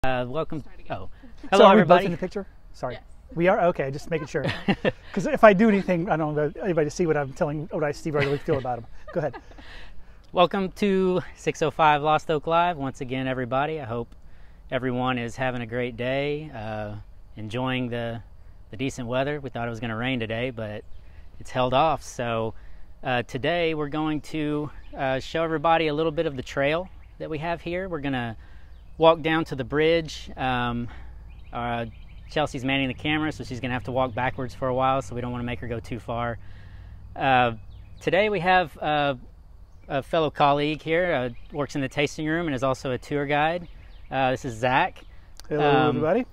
Welcome. Oh, So hello are we everybody. both in the picture? Sorry. Yes. We are? Okay, just making sure. Because if I do anything, I don't want anybody to see what I'm telling, what I see, what I really feel about them. Go ahead. Welcome to 605 Lost Oak Live. Once again, everybody. I hope everyone is having a great day, enjoying the decent weather. We thought it was going to rain today, but it's held off. So today we're going to show everybody a little bit of the trail that we have here. We're going to walk down to the bridge. Chelsea's manning the camera, so she's going to have to walk backwards for a while, so we don't want to make her go too far. Today we have a fellow colleague here, works in the tasting room and is also a tour guide. This is Zach. Hello, everybody.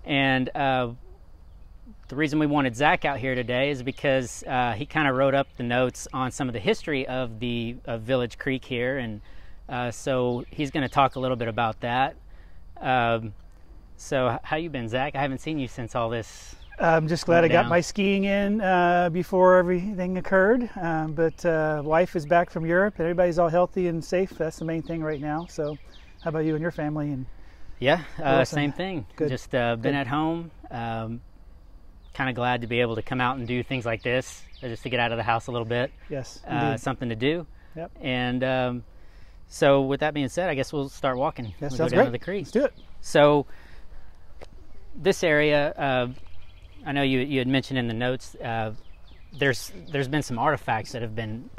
And the reason we wanted Zach out here today is because he kind of wrote up the notes on some of the history of the Village Creek here, and so he's going to talk a little bit about that. So how you been, Zach? I haven't seen you since all this. I'm just glad I got my skiing in before everything occurred. But wife is back from Europe, and everybody's all healthy and safe. That's the main thing right now. So how about you and your family? And yeah, same thing. Good. Just been at home. Kind of glad to be able to come out and do things like this, just to get out of the house a little bit. Yes, something to do. Yep. And so with that being said, I guess we'll start walking. That We'll sounds go down great. to the creek. Let's do it. So this area, I know you had mentioned in the notes, there's been some artifacts that have been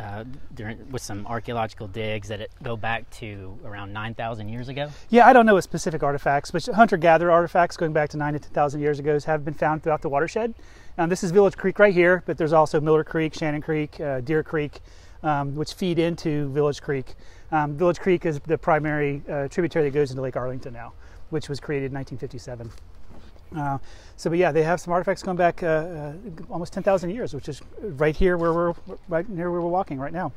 with some archaeological digs that go back to around 9,000 years ago. Yeah, I don't know what specific artifacts, but hunter-gatherer artifacts going back to 9,000 to 10,000 years ago have been found throughout the watershed. This is Village Creek right here, but there's also Miller Creek, Shannon Creek, Deer Creek, which feed into Village Creek. Village Creek is the primary tributary that goes into Lake Arlington now, which was created in 1957. But yeah, they have some artifacts going back almost 10,000 years, which is right here where right near where we're walking right now.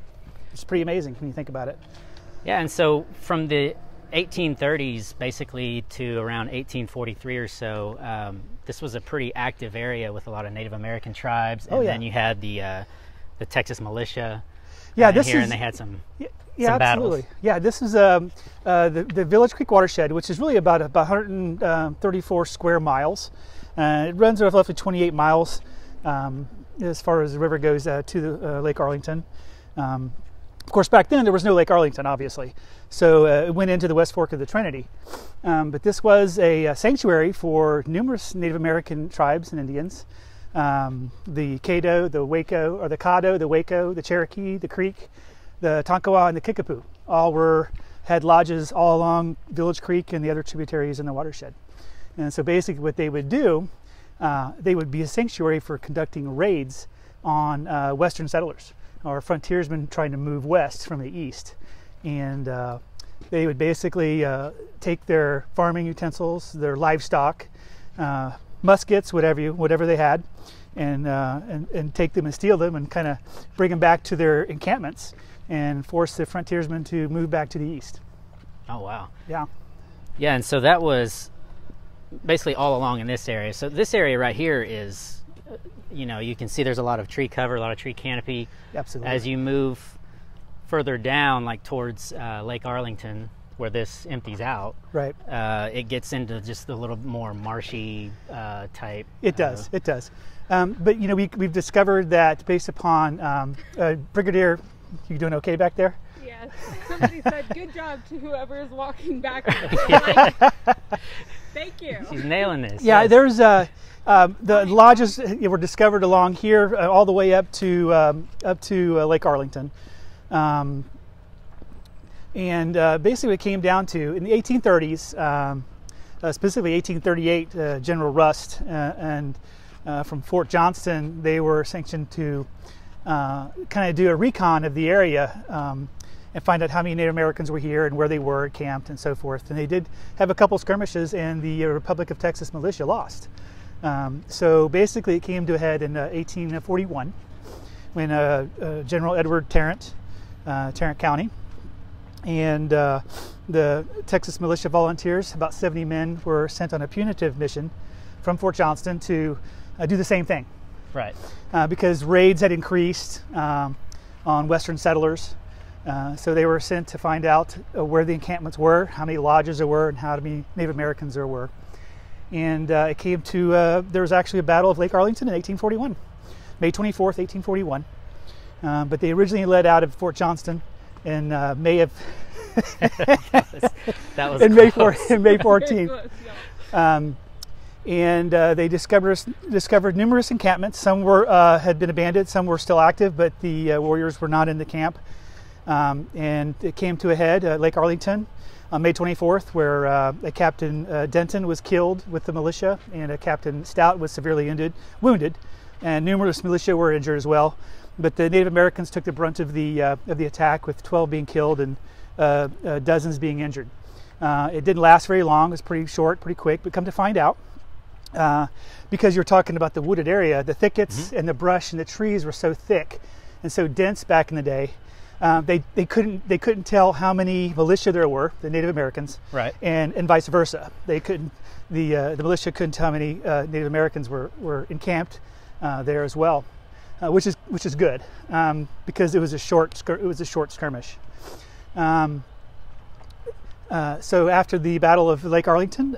It's pretty amazing when you think about it. Yeah, and so from the 1830s basically to around 1843 or so, this was a pretty active area with a lot of Native American tribes, and then you had the Texas militia. Yeah, and they had some. Yeah, absolutely. Battles. Yeah, this is the Village Creek Watershed, which is really about 134 square miles. It runs roughly 28 miles as far as the river goes to Lake Arlington. Of course, back then there was no Lake Arlington, obviously, so it went into the West Fork of the Trinity. But this was a sanctuary for numerous Native American tribes and Indians. The Caddo, the Waco, or the Caddo, the Waco, the Cherokee, the Creek, the Tonkawa, and the Kickapoo all had lodges all along Village Creek and the other tributaries in the watershed. And so basically what they would do, they would be a sanctuary for conducting raids on Western settlers or frontiersmen trying to move west from the east. And they would basically take their farming utensils, their livestock, muskets, whatever they had, and take them and steal them and kind of bring them back to their encampments and force the frontiersmen to move back to the east. Oh, wow. Yeah. Yeah, and so that was basically all along in this area. So this area right here is, you can see there's a lot of tree cover, a lot of tree canopy. Absolutely. As you move further down, like towards Lake Arlington, where this empties out, right, it gets into just a little more marshy type. It does. But we've discovered that based upon Brigadier, you doing okay back there? Yes. Somebody said, "Good job" to whoever is walking back. Thank you. She's nailing this. Yeah, yes. there's the lodges were discovered along here, all the way up to Lake Arlington, and basically it came down to in the 1830s, specifically 1838. General Rust and from Fort Johnston, they were sanctioned to kind of do a recon of the area and find out how many Native Americans were here and where they were camped and so forth. And they did have a couple skirmishes, and the Republic of Texas militia lost. So basically it came to a head in 1841 when General Edward Tarrant County, and the Texas militia volunteers, about 70 men, were sent on a punitive mission from Fort Johnston to do the same thing. Right. Because raids had increased on Western settlers. So they were sent to find out where the encampments were, how many lodges there were, and how many Native Americans there were. And it came to, there was actually a battle of Lake Arlington in 1841, May 24th, 1841. But they originally led out of Fort Johnston in May of that was in May 14th. Very close, yeah. And they discovered numerous encampments. Some were had been abandoned, some were still active, but the warriors were not in the camp. And it came to a head at Lake Arlington on May 24th, where a Captain Denton was killed with the militia, and a Captain Stout was severely wounded, and numerous militia were injured as well. But the Native Americans took the brunt of the attack, with 12 being killed and dozens being injured. It didn't last very long. It was pretty short, pretty quick. But come to find out, because you're talking about the wooded area, the thickets and the brush and the trees were so thick and so dense back in the day. They couldn't tell how many militia there were, the Native Americans, right, and vice versa. They couldn't. The militia couldn't tell how many Native Americans were encamped there as well, which is good, because it was a short skirmish. So after the Battle of Lake Arlington,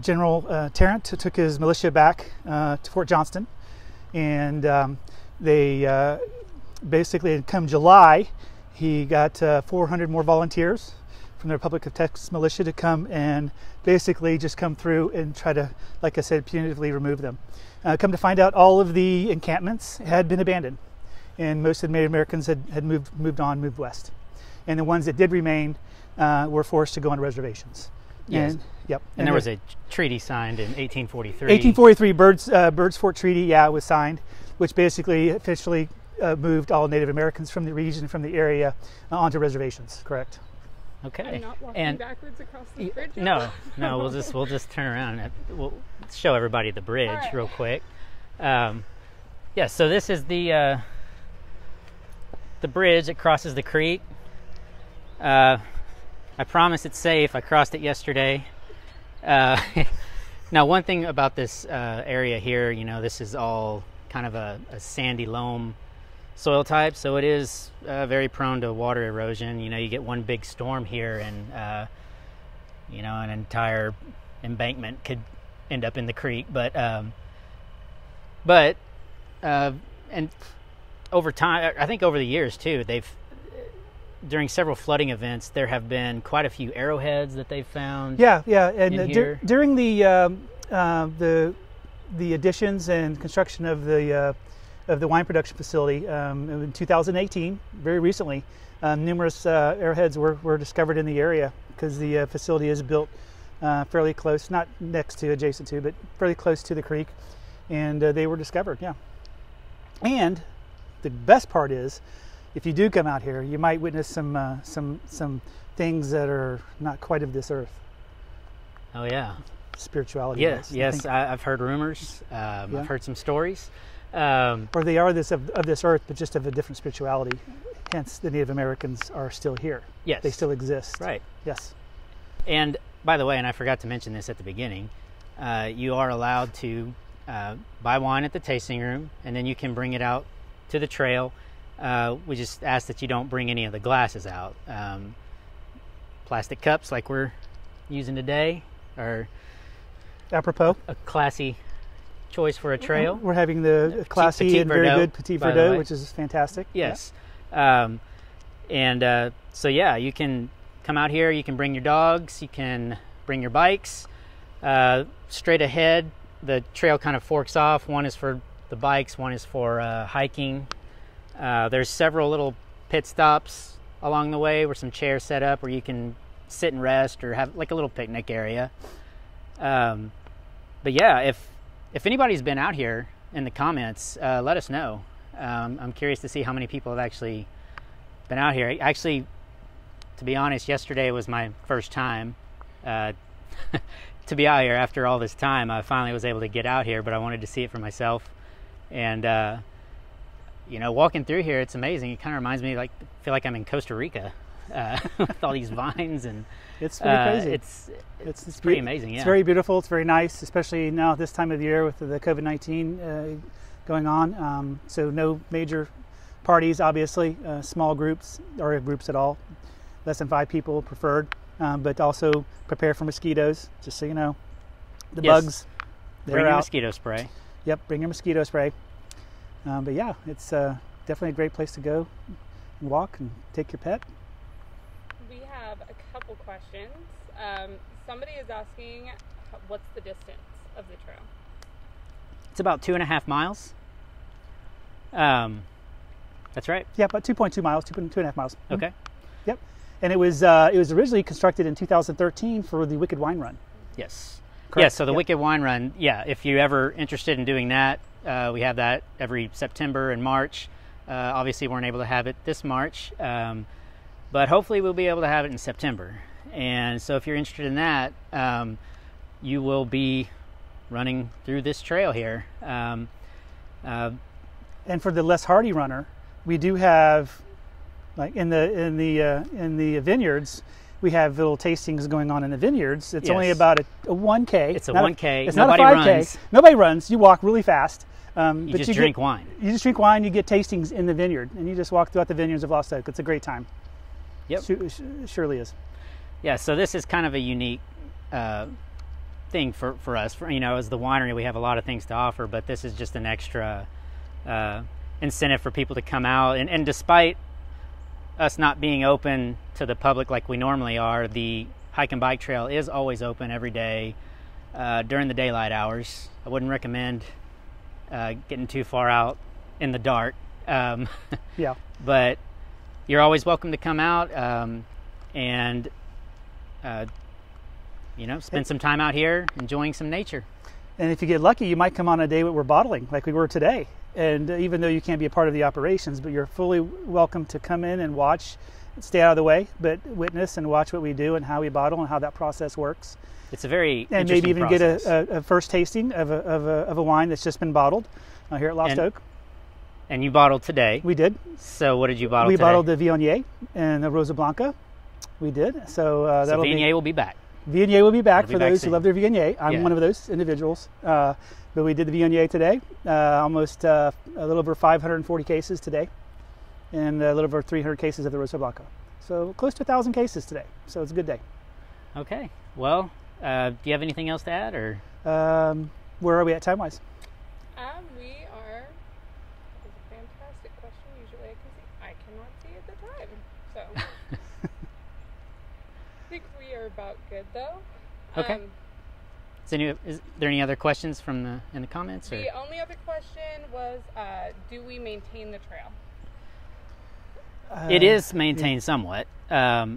General Tarrant took his militia back to Fort Johnston, and they basically, come July, he got 400 more volunteers from the Republic of Texas militia to come and basically just come through and try to, like I said, punitively remove them. Come to find out, all of the encampments had been abandoned, and most of the Native Americans had moved west. And the ones that did remain were forced to go on reservations. Yes. And there was a treaty signed in 1843. 1843, Bird's Fort Treaty, was signed, which basically officially moved all Native Americans from the region, from the area, onto reservations. Correct. Okay. I'm not walking backwards across the bridge. No, we'll just turn around and we'll show everybody the bridge real quick. So this is the bridge that crosses the creek. I promise it's safe. I crossed it yesterday. Now, one thing about this area here, this is all kind of a sandy loam soil type, so it is very prone to water erosion. You get one big storm here, and an entire embankment could end up in the creek. But and over time, I think over the years too, during several flooding events, there have been quite a few arrowheads that they've found. And during the additions and construction of the wine production facility in 2018, very recently, numerous arrowheads were discovered in the area, because the facility is built fairly close, not next to, adjacent to, but fairly close to the creek, and they were discovered. And the best part is, if you do come out here, you might witness some things that are not quite of this earth. Oh yeah, spirituality. Yes. I've heard rumors. I've heard some stories. Or they are of this earth, but just of a different spirituality. Hence, the Native Americans are still here. Yes, they still exist. Right. Yes. And by the way, and I forgot to mention this at the beginning, you are allowed to buy wine at the tasting room, and then you can bring it out to the trail. We just ask that you don't bring any of the glasses out. Plastic cups like we're using today are apropos. A classy choice for a trail. We're having the classy and very good Petit Verdot, which is fantastic. Yes. So you can come out here, you can bring your dogs, you can bring your bikes. Straight ahead, the trail kind of forks off. One is for the bikes, one is for hiking. There's several little pit stops along the way where some chairs set up where you can sit and rest or have like a little picnic area. But yeah, if anybody's been out here in the comments, let us know. I'm curious to see how many people have actually been out here. Actually, to be honest, yesterday was my first time to be out here after all this time. I finally was able to get out here, but I wanted to see it for myself. And walking through here, it's amazing. It kind of reminds me, I feel like I'm in Costa Rica with all these vines, and it's pretty crazy. It's pretty amazing. Yeah, it's very beautiful. It's very nice, especially now at this time of the year with the COVID-19 going on. So no major parties, obviously, small groups or groups at all, less than 5 people preferred, but also prepare for mosquitoes, just so you know. The bugs, they're bring your out. mosquito spray. Yep, bring your mosquito spray. But yeah, it's definitely a great place to go and walk and take your pet. We have a couple questions. Somebody is asking, what's the distance of the trail? It's about 2.5 miles. That's right. Yeah, about 2.2 miles, 2.5 miles. Okay. Yep. And it was originally constructed in 2013 for the Wicked Wine Run. Yes. Correct. Yeah, so the Wicked Wine Run, yeah, if you're ever interested in doing that, we have that every September and March. Obviously, we weren't able to have it this March, but hopefully we'll be able to have it in September. And so if you're interested in that, you will be running through this trail here. And for the less hardy runner, we do have, like in the vineyards, we have little tastings going on in the vineyards. It's only about a 1K. It's a 1K. It's Nobody not a 5K. runs. Nobody runs. You walk really fast. You just drink wine. You just drink wine. You get tastings in the vineyard, and you just walk throughout the vineyards of Lost Oak. It's a great time. Yep. Surely is. Yeah. So this is kind of a unique thing for us. As the winery, we have a lot of things to offer, but this is just an extra incentive for people to come out. And despite us not being open to the public like we normally are, the hike and bike trail is always open every day during the daylight hours. I wouldn't recommend getting too far out in the dark. Yeah. But you're always welcome to come out and spend some time out here enjoying some nature. And if you get lucky, you might come on a day where we're bottling, like we were today. And even though you can't be a part of the operations, but you're fully welcome to come in and watch, stay out of the way, but witness and watch what we do and how we bottle and how that process works. It's a very and maybe even process. Get a first tasting of a wine that's just been bottled here at Lost Oak. And you bottled today. We did. So what did you bottle today? We bottled the Viognier and the Rosa Blanca. We did. So Viognier will be back. Viognier will be back for those who love their Viognier. I'm one of those individuals. But we did the Viognier today, almost a little over 540 cases today, and a little over 300 cases of the Rosa Blanca. So close to 1,000 cases today. So it's a good day. Okay. Well, do you have anything else to add, or? Where are we at time-wise? We are. That is a fantastic question. Usually I cannot see at the time. So I think we are about good though. Okay. Is there any other questions in the comments? Or? The only other question was, do we maintain the trail? It is maintained somewhat. As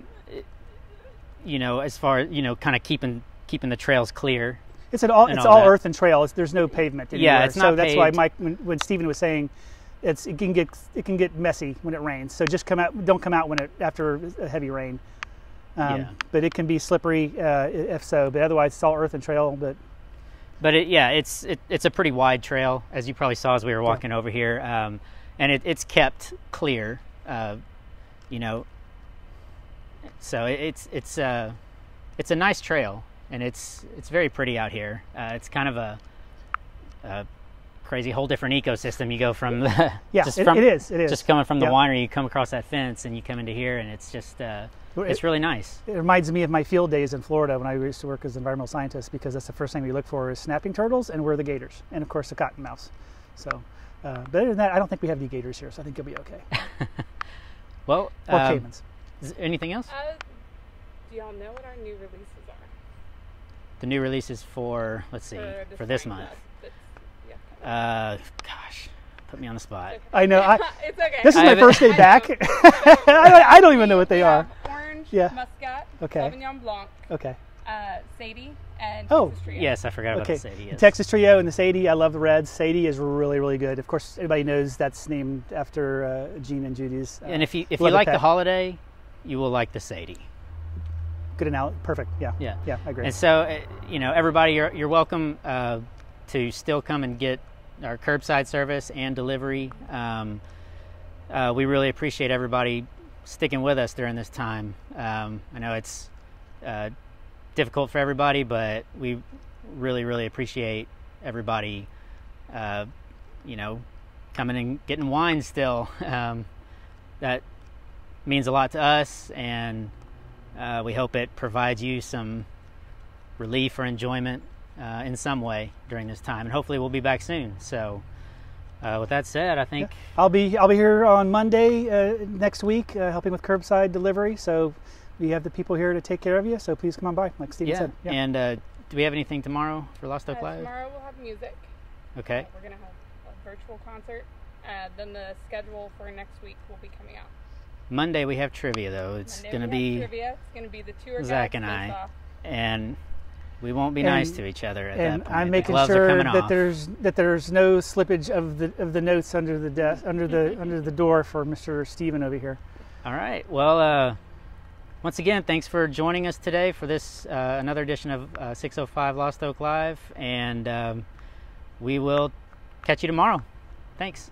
far as kind of keeping the trails clear. It's all earth and trail. There's no pavement anywhere. Yeah, it's not so paved. That's why Mike, when Stephen was saying, it can get messy when it rains. So just don't come out after a heavy rain. But it can be slippery if so. But otherwise, it's all earth and trail. But it's a pretty wide trail, as you probably saw as we were walking over here, and it's kept clear. So it's a nice trail, and it's very pretty out here. It's kind of a crazy whole different ecosystem. You go from the it is just coming from the winery, you come across that fence and you come into here, and it's just it's really nice. It reminds me of my field days in Florida when I used to work as an environmental scientist, because that's the first thing we look for is snapping turtles and where are the gators, and of course the cottonmouths. So but other than that, I don't think we have any gators here, so I think you'll be okay. Well, or caimans. Is there anything else? Do y'all know what our new releases are? The new releases for, let's see, for this month. Gosh, put me on the spot. Okay. I know. It's okay. This is my first day back. I don't even know what they are. Orange, Muscat, okay. Sauvignon Blanc, okay. Sadie, and Texas Trio. Yes, I forgot about the Sadie. Yes. The Texas Trio and the Sadie. I love the reds. Sadie is really, really good. Of course, everybody knows that's named after Gene and Judy's. And if you like the holiday, you will like the Sadie. Good analogy. Perfect. Yeah. I agree. And so, everybody, you're welcome to still come and get our curbside service and delivery. We really appreciate everybody sticking with us during this time. I know it's difficult for everybody, but we really, really appreciate everybody, coming coming and getting wine still. That means a lot to us, and we hope it provides you some relief or enjoyment in some way during this time, and hopefully we'll be back soon. So with that said, I think I'll be here on Monday next week helping with curbside delivery, so we have the people here to take care of you, so please come on by, like Steven said. Yeah. And do we have anything tomorrow for Lost Oak Live? Tomorrow we'll have music. Okay. We're going to have a virtual concert. Then the schedule for next week will be coming out. Monday we have trivia, though. It's going to be trivia. It's going to be the tour Zach guide and I, face-off. And we won't be nice to each other at that point. I'm making sure that there's no slippage of the notes under the desk, under the door for Mr. Steven over here. All right. Well, once again, thanks for joining us today for this another edition of 605 Lost Oak Live, and we will catch you tomorrow. Thanks.